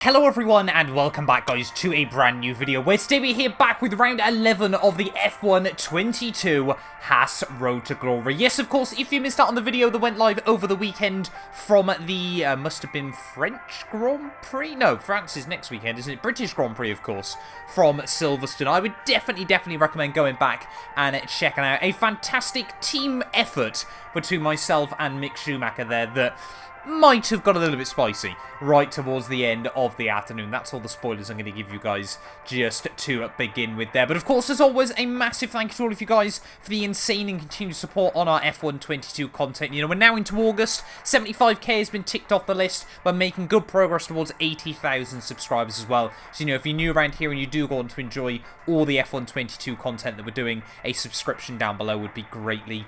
Hello everyone and welcome back guys to a brand new video where today we're here back with round 11 of the F1 22 Haas Road to Glory. Yes, of course, if you missed out on the video that went live over the weekend from the, must have been French Grand Prix? No, France is next weekend, isn't it? British Grand Prix, of course, from Silverstone. I would definitely recommend going back and checking out a fantastic team effort between myself and Mick Schumacher there that might have got a little bit spicy right towards the end of the afternoon. That's all the spoilers I'm going to give you guys just to begin with there. But of course, as always, a massive thank you to all of you guys for the insane and continued support on our F1 22 content. You know, we're now into August. 75k has been ticked off the list. We're making good progress towards 80,000 subscribers as well. So, you know, if you're new around here and you do want to enjoy all the F1 22 content that we're doing, a subscription down below would be greatly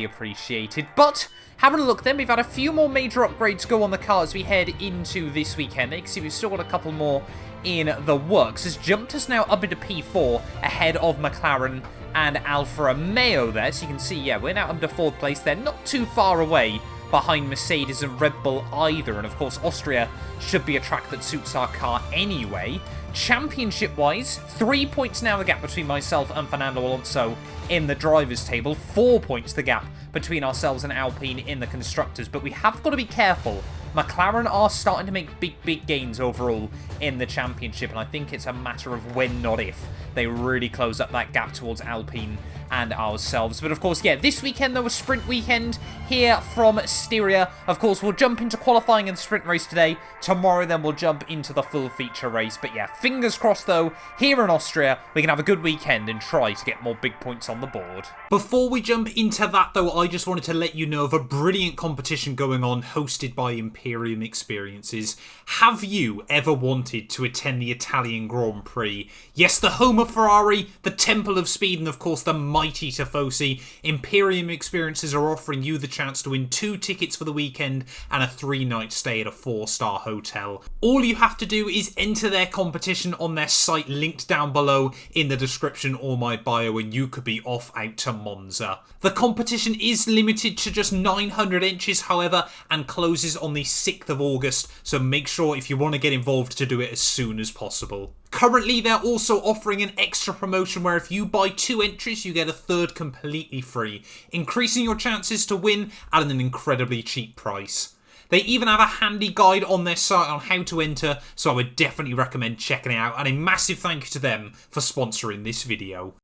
appreciated. But having a look then, we've had a few more major upgrades go on the car as we head into this weekend. You can see we've still got a couple more in the works. Has jumped us now up into P4 ahead of McLaren and Alfa Romeo there. So you can see, yeah, we're now under 4th place there. Not too far away behind Mercedes and Red Bull either. And of course, Austria should be a track that suits our car anyway. Championship-wise, 3 points now the gap between myself and Fernando Alonso in the drivers' table. 4 points the gap between ourselves and Alpine in the constructors. But we have got to be careful. McLaren are starting to make big gains overall in the championship, and I think it's a matter of when, not if, they really close up that gap towards Alpine and ourselves. But of course, yeah, this weekend though, a sprint weekend here from Styria. Of course, we'll jump into qualifying in the sprint race today. Tomorrow then we'll jump into the full feature race. But yeah, fingers crossed though, here in Austria, we can have a good weekend and try to get more big points on the board. Before we jump into that though, I just wanted to let you know of a brilliant competition going on hosted by Imperium Experiences. Have you ever wanted to attend the Italian Grand Prix? Yes, the home of Ferrari, the Temple of Speed, and of course the mighty Tifosi. Imperium Experiences are offering you the chance to win 2 tickets for the weekend and a 3-night stay at a 4-star hotel. All you have to do is enter their competition on their site linked down below in the description or my bio, and you could be off out to Monza. The competition is limited to just 900 entries, however, and closes on the 6th of August, so make sure if you want to get involved to do it as soon as possible. Currently, they're also offering an extra promotion where if you buy 2 entries, you get a 3rd completely free, increasing your chances to win at an incredibly cheap price. They even have a handy guide on their site on how to enter, so I would definitely recommend checking it out, and a massive thank you to them for sponsoring this video.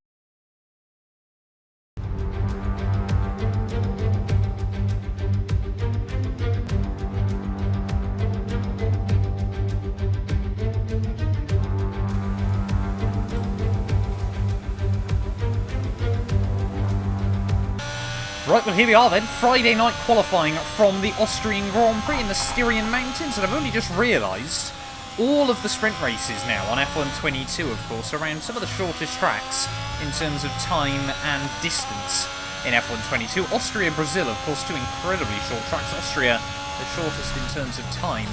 Right, well here we are then, Friday night qualifying from the Austrian Grand Prix in the Styrian Mountains, and I've only just realised all of the sprint races now on F1 22, of course, around some of the shortest tracks in terms of time and distance in F1 22. Austria, Brazil, of course, 2 incredibly short tracks. Austria, the shortest in terms of time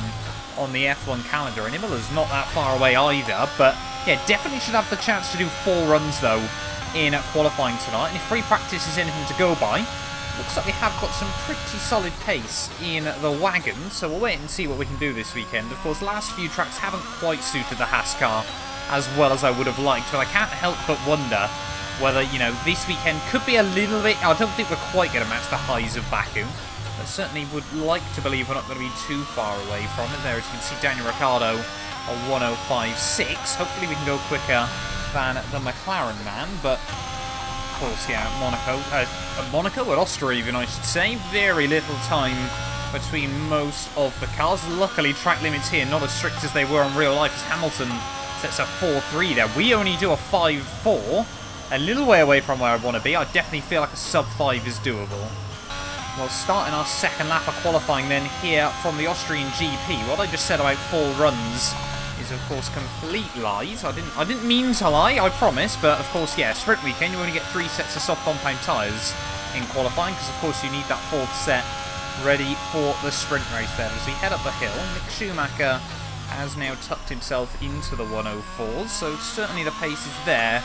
on the F1 calendar, and Imola's not that far away either, but yeah, definitely should have the chance to do 4 runs though in qualifying tonight, and if free practice is anything to go by, looks like we have got some pretty solid pace in the wagon, so we'll wait and see what we can do this weekend. Of course, last few tracks haven't quite suited the Haas car as well as I would have liked, but I can't help but wonder whether, you know, this weekend could be a little bit... I don't think we're quite going to match the highs of Baku, but certainly would like to believe we're not going to be too far away from it. There, as you can see, Daniel Ricciardo, a 1:05.6. Hopefully we can go quicker than the McLaren man, but of course, yeah, Monaco, at Austria even, I should say, very little time between most of the cars. Luckily, track limits here not as strict as they were in real life, as Hamilton sets a 4.3 there. We only do a 5.4, a little way away from where I want to be. I definitely feel like a sub-5 is doable. Well, starting our second lap of qualifying then here from the Austrian GP. What I just said about 4 runs is of course complete lies. I didn't mean to lie, I promise, but of course, yeah, sprint weekend you only get 3 sets of soft compound tyres in qualifying, because of course you need that 4th set ready for the sprint race there. As we head up the hill, Mick Schumacher has now tucked himself into the 104s, so certainly the pace is there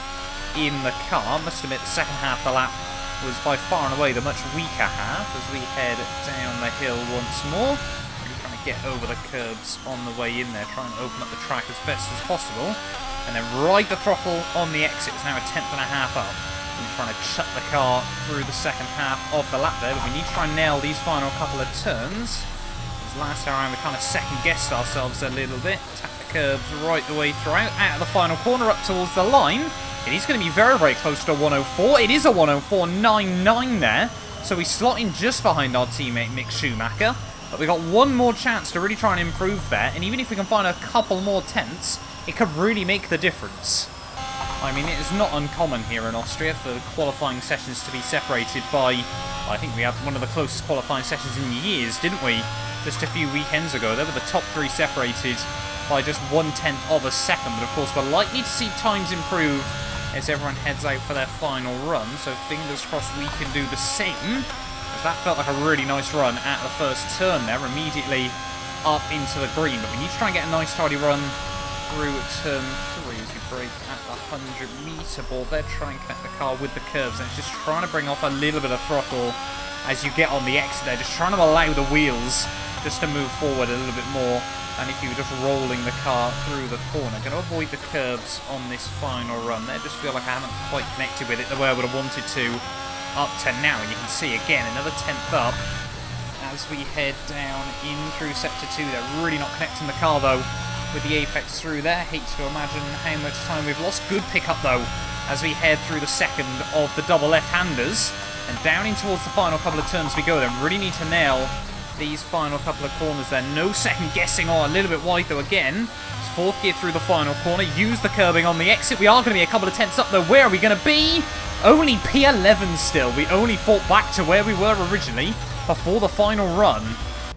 in the car. Must admit the second half of the lap was by far and away the much weaker half as we head down the hill once more. Really trying to get over the curbs on the way in there, try and open up the track as best as possible, and then ride the throttle on the exit. It's now a 1/10.5 up. We're trying to chuck the car through the second half of the lap there, but we need to try and nail these final couple of turns. As last time around we kind of second-guessed ourselves a little bit, tap the curbs right the way throughout, out of the final corner up towards the line. It is going to be very, very close to a 104. It is a 104.99 there. So we slot in just behind our teammate Mick Schumacher. But we got one more chance to really try and improve there. And even if we can find a couple more tenths, it could really make the difference. I mean, it is not uncommon here in Austria for the qualifying sessions to be separated by... I think we had one of the closest qualifying sessions in years, didn't we? Just a few weekends ago. There were the top three separated by just 1/10 of a second. But of course, we're likely to see times improve as everyone heads out for their final run, so fingers crossed we can do the same, as that felt like a really nice run at the first turn there, immediately up into the green, but we need to try and get a nice tidy run through turn 3 as we brake at the 100-metre board there, try and connect the car with the curves, and it's just trying to bring off a little bit of throttle as you get on the exit there, just trying to allow the wheels just to move forward a little bit more. And if you were just rolling the car through the corner, going to avoid the curbs on this final run there. Just feel like I haven't quite connected with it the way I would have wanted to up to now. And you can see again another 10th up as we head down in through sector 2. They're really not connecting the car though with the apex through there. Hate to imagine how much time we've lost. Good pickup though as we head through the second of the double left-handers. And down in towards the final couple of turns we go. Then really need to nail these final couple of corners there. No second guessing. Oh, a little bit wide though again. It's fourth gear through the final corner. Use the curbing on the exit. We are going to be a couple of tenths up though. Where are we going to be? Only P11 still. We only fought back to where we were originally before the final run.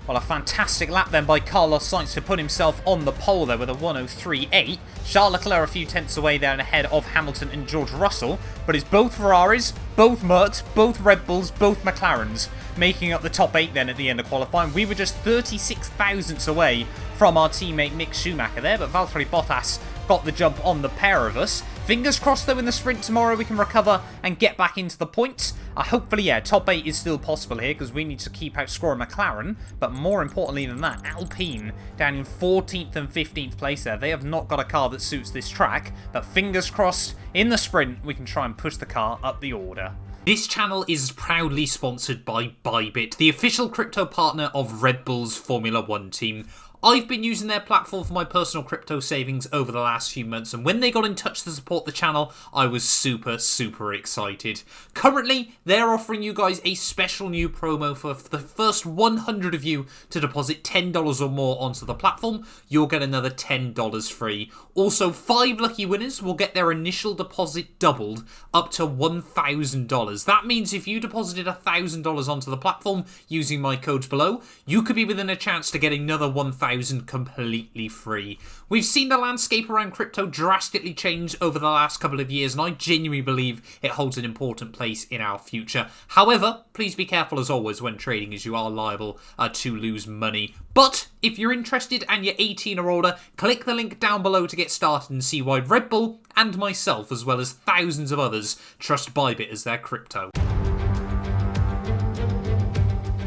Well, a fantastic lap then by Carlos Sainz to put himself on the pole there with a 103.8. Charles Leclerc a few tenths away there and ahead of Hamilton and George Russell. But it's both Ferraris, both Mercs, both Red Bulls, both McLarens making up the top 8 then at the end of qualifying. We were just 36 thousandths away from our teammate Mick Schumacher there, but Valtteri Bottas got the jump on the pair of us. Fingers crossed though in the sprint tomorrow we can recover and get back into the points. Hopefully, yeah, top 8 is still possible here because we need to keep outscoring McLaren. But more importantly than that, Alpine down in 14th and 15th place there. They have not got a car that suits this track. But fingers crossed, in the sprint, we can try and push the car up the order. This channel is proudly sponsored by Bybit, the official crypto partner of Red Bull's Formula 1 team. I've been using their platform for my personal crypto savings over the last few months, and when they got in touch to support the channel, I was super excited. Currently, they're offering you guys a special new promo for the first 100 of you to deposit $10 or more onto the platform. You'll get another $10 free. Also, 5 lucky winners will get their initial deposit doubled up to $1,000. That means if you deposited $1,000 onto the platform using my codes below, you could be within a chance to get another $1,000 completely free. We've seen the landscape around crypto drastically change over the last couple of years, and I genuinely believe it holds an important place in our future. However, please be careful as always when trading, as you are liable to lose money. But if you're interested and you're 18 or older, click the link down below to get started and see why Red Bull and myself, as well as thousands of others, trust Bybit as their crypto.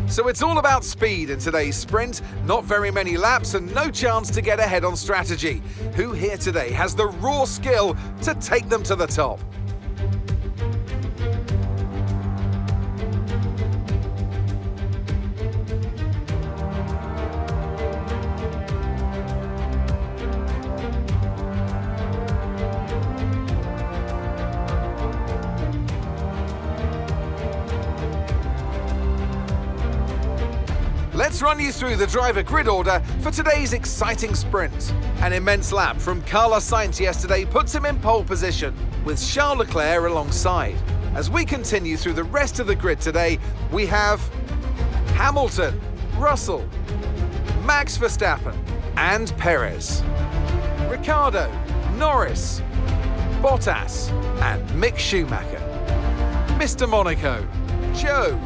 So it's all about speed in today's sprint, not very many laps and no chance to get ahead on strategy. Who here today has the raw skill to take them to the top? Let's run you through the driver grid order for today's exciting sprint. An immense lap from Carlos Sainz yesterday puts him in pole position, with Charles Leclerc alongside. As we continue through the rest of the grid today, we have Hamilton, Russell, Max Verstappen and Perez, Ricciardo, Norris, Bottas and Mick Schumacher, Mr. Monaco, Joe,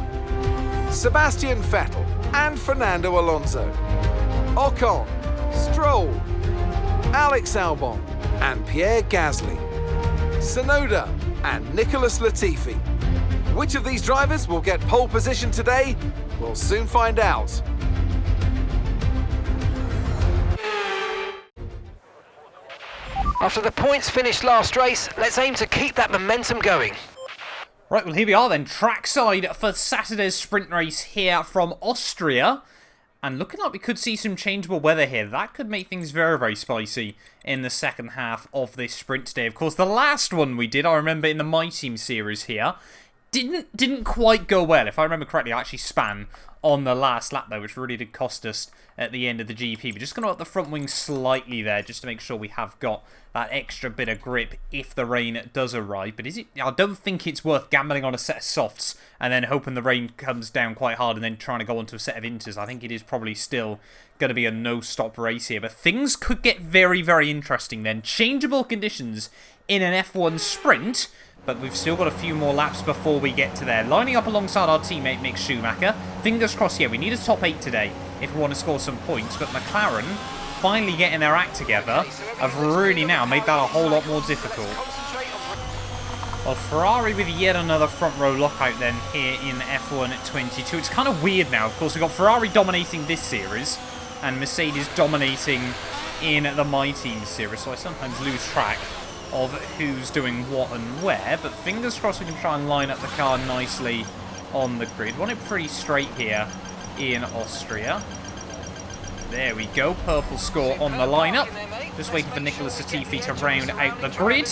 Sebastian Vettel and Fernando Alonso, Ocon, Stroll, Alex Albon and Pierre Gasly, Tsunoda and Nicholas Latifi. Which of these drivers will get pole position today? We'll soon find out. After the points finished last race, let's aim to keep that momentum going. Right, well, here we are then. Trackside for Saturday's sprint race here from Austria. And looking like we could see some changeable weather here. That could make things very, very spicy in the second half of this sprint today. Of course, the last one we did, I remember in the My Team series here, didn't quite go well. If I remember correctly, I actually span on the last lap though, which really did cost us at the end of the GP. We're just going to up the front wing slightly there, just to make sure we have got that extra bit of grip if the rain does arrive. But is it? I don't think it's worth gambling on a set of softs and then hoping the rain comes down quite hard and then trying to go onto a set of inters. I think it is probably still going to be a no-stop race here. But things could get very, very interesting then. Changeable conditions in an F1 sprint. But we've still got a few more laps before we get to there. Lining up alongside our teammate Mick Schumacher. Fingers crossed, yeah, we need a top 8 today if we want to score some points. But McLaren, finally getting their act together, have really now made that a whole lot more difficult. Well, Ferrari with yet another front row lockout then here in F1 22. It's kind of weird now. Of course, we've got Ferrari dominating this series and Mercedes dominating in the My Team series. So I sometimes lose track of who's doing what and where, but fingers crossed we can try and line up the car nicely on the grid. Want it pretty straight here in Austria. There we go, purple score on the lineup. Just waiting for Nicholas Latifi to round out the grid,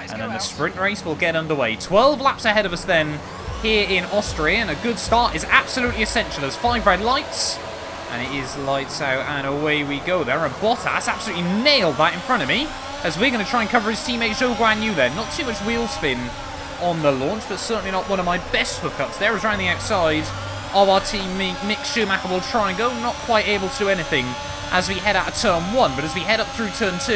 and then the sprint race will get underway. 12 laps ahead of us then here in Austria, and a good start is absolutely essential. There's 5 red lights, and it is lights out, and away we go there. And Bottas absolutely nailed that in front of me, as we're going to try and cover his teammate Zhou Guanyu there. Not too much wheel spin on the launch, but certainly not one of my best hookups. There is around the outside of our teammate Mick Schumacher will try and go. Not quite able to do anything as we head out of turn 1, but as we head up through turn 2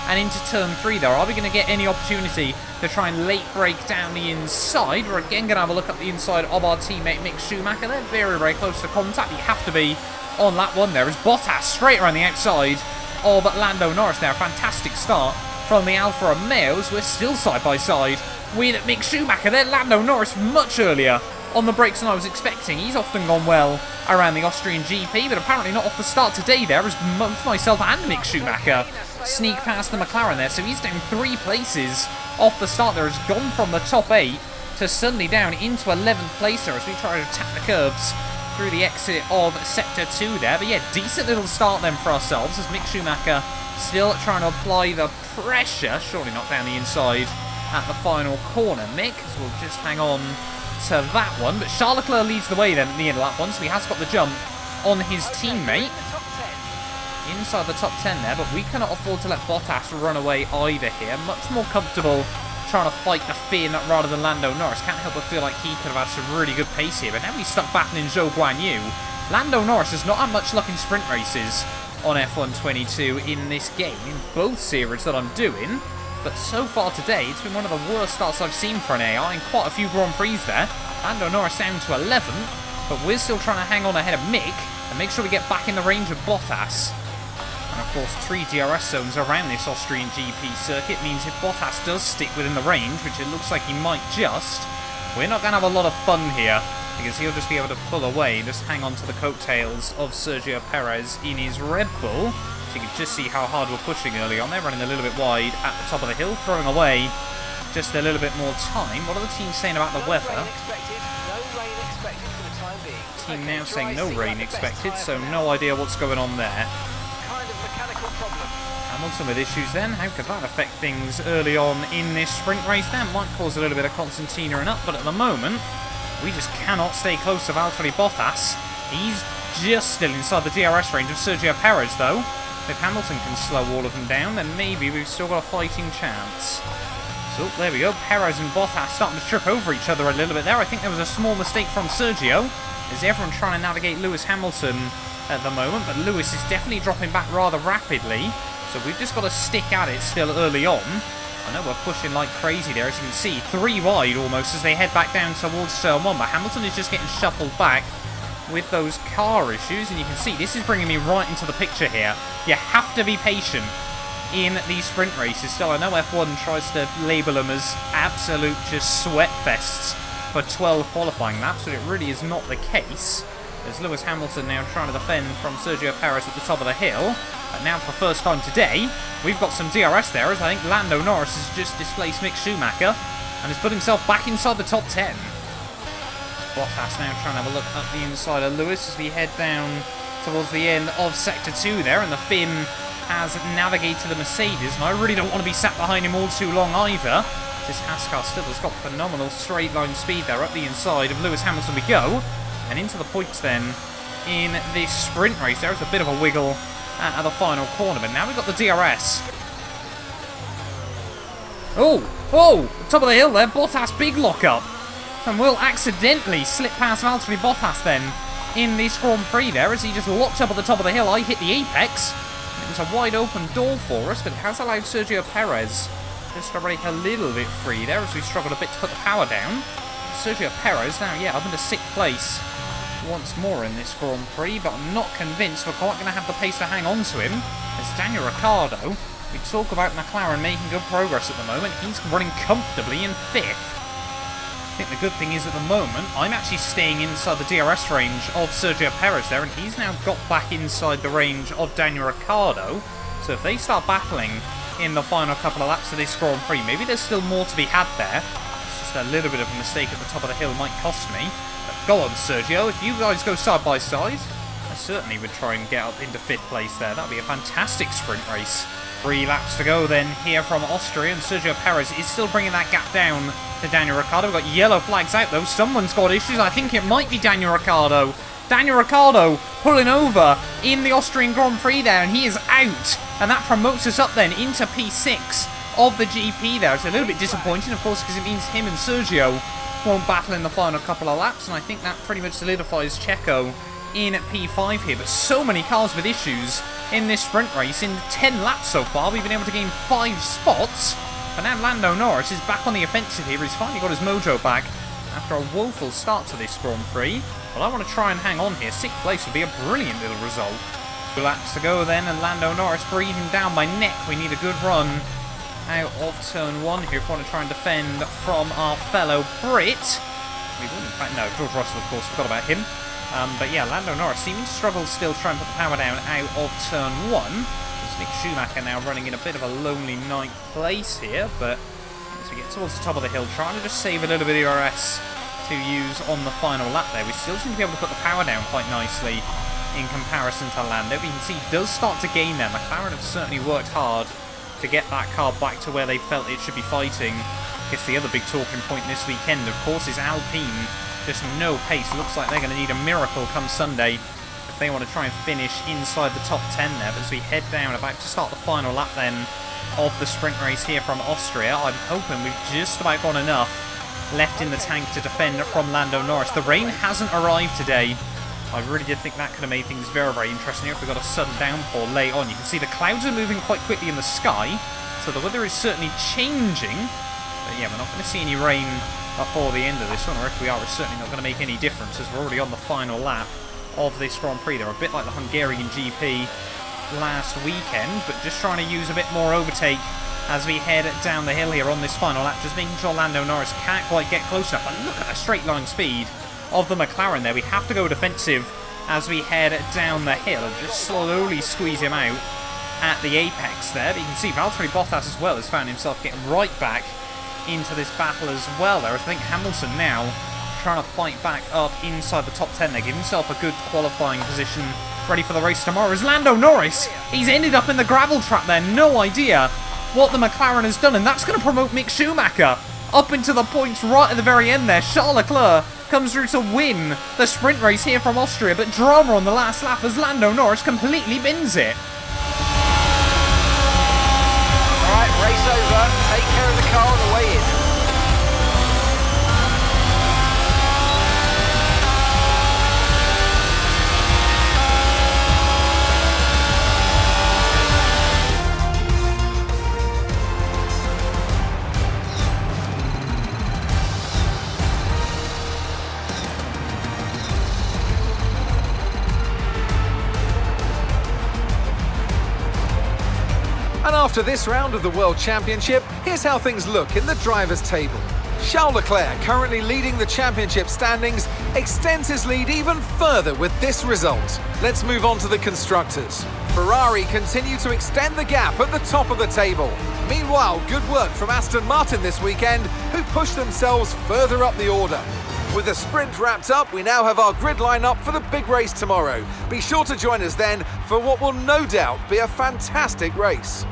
and into turn 3 there, are we going to get any opportunity to try and late break down the inside? We're again going to have a look at the inside of our teammate Mick Schumacher. They're very, very close to contact. You have to be on lap 1 there, as Bottas straight around the outside of Lando Norris there. Fantastic start from the Alfa Romeos. We're still side by side with Mick Schumacher there. Lando Norris much earlier on the brakes than I was expecting. He's often gone well around the Austrian GP, but apparently not off the start today there, as both myself and Mick Schumacher sneak past the McLaren there. So he's down 3 places off the start there. Has gone from the top 8 to suddenly down into 11th place there as we try to attack the curbs through the exit of Sector 2 there. But yeah, decent little start then for ourselves, as Mick Schumacher still trying to apply the pressure. Surely not down the inside at the final corner, Mick, as we'll just hang on to that one. But Charles Leclerc leads the way then at the end of that one, so he has got the jump on his teammate inside the top 10 there. But we cannot afford to let Bottas run away either here. Much more comfortable trying to fight the Finn rather than Lando Norris. Can't help but feel like he could have had some really good pace here, but now he's stuck battling Zhou Guanyu. Lando Norris has not had much luck in sprint races on F1 22 in this game, in both series that I'm doing. But so far today, it's been one of the worst starts I've seen for an AI in quite a few Grand Prix there. Lando Norris down to 11th, but we're still trying to hang on ahead of Mick and make sure we get back in the range of Bottas. And of course, 3 DRS zones around this Austrian GP circuit means if Bottas does stick within the range, which it looks like he might just, we're not going to have a lot of fun here, because he'll just be able to pull away and just hang on to the coattails of Sergio Perez in his Red Bull. So you can just see how hard we're pushing early on. They're running a little bit wide at the top of the hill, throwing away just a little bit more time. What are the teams saying about the weather? Team now saying no rain expected, so no idea what's going on there. Hamilton with issues then. How could that affect things early on in this sprint race? That might cause a little bit of concertina and up, but at the moment, we just cannot stay close to Valtteri Bottas. He's just still inside the DRS range of Sergio Perez, though. If Hamilton can slow all of them down, then maybe we've still got a fighting chance. So, there we go. Perez and Bottas starting to trip over each other a little bit there. I think there was a small mistake from Sergio, as everyone trying to navigate Lewis Hamilton at the moment, but Lewis is definitely dropping back rather rapidly. So we've just got to stick at it still early on. I know we're pushing like crazy there, as you can see. 3 wide almost as they head back down towards turn 1, but Hamilton is just getting shuffled back with those car issues, and you can see this is bringing me right into the picture here. You have to be patient in these sprint races. Still, I know F1 tries to label them as absolute just sweat fests for 12 qualifying laps, but it really is not the case. There's Lewis Hamilton now trying to defend from Sergio Perez at the top of the hill. But now for the first time today, we've got some DRS there, as I think Lando Norris has just displaced Mick Schumacher and has put himself back inside the top 10. Bottas now trying to have a look up the inside of Lewis as we head down towards the end of Sector 2 there, and the Finn has navigated the Mercedes, and I really don't want to be sat behind him all too long either. This Haas car still has got phenomenal straight line speed there. Up the inside of Lewis Hamilton we go, and into the points then in this sprint race. There was a bit of a wiggle at the final corner, but now we've got the DRS. Oh, top of the hill there, Bottas big lock up, and will accidentally slip past Valtteri Bottas then in this Grand Prix there, as he just locked up at the top of the hill. I hit the apex. It was a wide open door for us, but it has allowed Sergio Perez just to break a little bit free there as we struggled a bit to put the power down. Sergio Perez now, up into 6th place once more in this Grand Prix, but I'm not convinced we're quite going to have the pace to hang on to him. As Daniel Ricciardo, we talk about McLaren making good progress at the moment. He's running comfortably in 5th. I think the good thing is at the moment, I'm actually staying inside the DRS range of Sergio Perez there, and he's now got back inside the range of Daniel Ricciardo. So if they start battling in the final couple of laps of this Grand Prix, maybe there's still more to be had there. It's just a little bit of a mistake at the top of the hill might cost me. But go on, Sergio, if you guys go side by side, I certainly would try and get up into 5th place there. That would be a fantastic sprint race. 3 laps to go then here from Austria, and Sergio Perez is still bringing that gap down to Daniel Ricciardo. We've got yellow flags out though. Someone's got issues. I think it might be Daniel Ricciardo. Daniel Ricciardo pulling over in the Austrian Grand Prix there, and he is out. And that promotes us up then into P6 of the GP there. It's a little bit disappointing, of course, because it means him and Sergio won't battle in the final couple of laps, and I think that pretty much solidifies Checo in P5 here. But so many cars with issues in this sprint race. In 10 laps so far, we've been able to gain 5 spots. But now Lando Norris is back on the offensive here. He's finally got his mojo back after a woeful start to this Grand Prix. Well, I want to try and hang on here. 6th place would be a brilliant little result. 2 laps to go then, and Lando Norris breathing down my neck. We need a good run out of turn 1 here if we want to try and defend from our fellow Brit. We will, in fact, no, George Russell, of course, forgot about him. But yeah, Lando Norris seeming to struggle still trying to put the power down out of turn 1. There's Mick Schumacher now running in a bit of a lonely 9th place here, but as we get towards the top of the hill, trying to just save a little bit of DRS to use on the final lap there. We still seem to be able to put the power down quite nicely in comparison to Lando. We can see he does start to gain there. McLaren have certainly worked hard to get that car back to where they felt it should be fighting. I guess the other big talking point this weekend, of course, is Alpine. Just no pace. Looks like they're going to need a miracle come Sunday if they want to try and finish inside the top 10 there. But as we head down, about to start the final lap then of the sprint race here from Austria, I'm hoping we've just about got enough left in the tank to defend from Lando Norris. The rain hasn't arrived today. I really did think that could have made things very, very interesting here if we got a sudden downpour late on. You can see the clouds are moving quite quickly in the sky, so the weather is certainly changing. But yeah, we're not going to see any rain before the end of this one, or if we are, it's certainly not going to make any difference as we're already on the final lap of this Grand Prix. They're a bit like the Hungarian GP last weekend, but just trying to use a bit more overtake as we head down the hill here on this final lap, just making sure Lando Norris can't quite get close enough. But look at the straight line speed of the McLaren there. We have to go defensive as we head down the hill and just slowly squeeze him out at the apex there. But you can see Valtteri Bottas as well has found himself getting right back into this battle as well there. I think Hamilton now trying to fight back up inside the top 10 there, give himself a good qualifying position ready for the race tomorrow. As Lando Norris, he's ended up in the gravel trap there. No idea what the McLaren has done, and that's going to promote Mick Schumacher up into the points right at the very end there. Charles Leclerc comes through to win the sprint race here from Austria, but drama on the last lap as Lando Norris completely bins it. Alright, race over. Take care of the car on the way in. And after this round of the World Championship, here's how things look in the drivers' table. Charles Leclerc, currently leading the championship standings, extends his lead even further with this result. Let's move on to the constructors. Ferrari continue to extend the gap at the top of the table. Meanwhile, good work from Aston Martin this weekend, who pushed themselves further up the order. With the sprint wrapped up, we now have our grid line-up for the big race tomorrow. Be sure to join us then for what will no doubt be a fantastic race.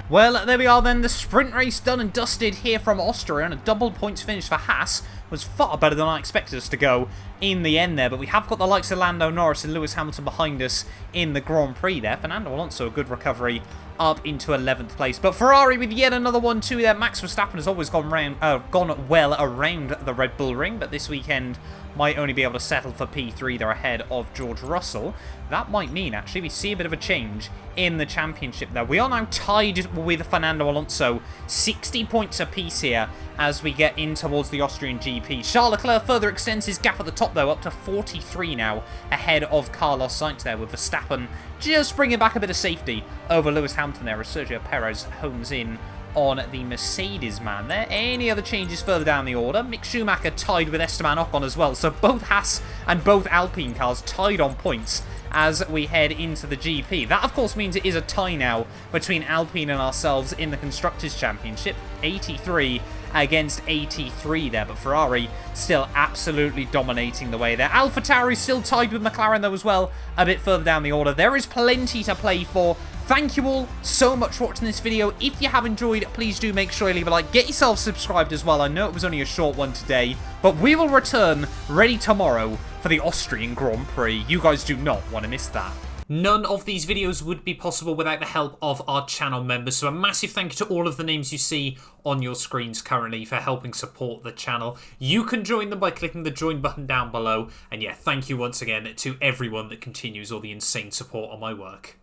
Well, there we are then, the sprint race done and dusted here from Austria, and a double points finish for Haas was far better than I expected us to go in the end there, but we have got the likes of Lando Norris and Lewis Hamilton behind us in the Grand Prix there. Fernando Alonso, a good recovery up into 11th place, but Ferrari with yet another 1-2 there. Max Verstappen has always gone well around the Red Bull ring, but this weekend might only be able to settle for P3 there ahead of George Russell. That might mean, actually, we see a bit of a change in the championship there. We are now tied with Fernando Alonso, 60 points apiece here as we get in towards the Austrian GP. Charles Leclerc further extends his gap at the top, though, up to 43 now, ahead of Carlos Sainz there, with Verstappen just bringing back a bit of safety over Lewis Hamilton there as Sergio Perez hones in on the Mercedes man there. Any other changes further down the order? Mick Schumacher tied with Esteban Ocon as well, so both Haas and both Alpine cars tied on points as we head into the GP. That, of course, means it is a tie now between Alpine and ourselves in the Constructors' Championship. 83 against 83 there, but Ferrari still absolutely dominating the way there. AlphaTauri still tied with McLaren, though, as well, a bit further down the order. There is plenty to play for. Thank you all so much for watching this video. If you have enjoyed, please do make sure you leave a like. Get yourself subscribed as well. I know it was only a short one today, but we will return ready tomorrow for the Austrian Grand Prix. You guys do not want to miss that. None of these videos would be possible without the help of our channel members, so a massive thank you to all of the names you see on your screens currently for helping support the channel. You can join them by clicking the join button down below, and yeah, thank you once again to everyone that continues all the insane support on my work.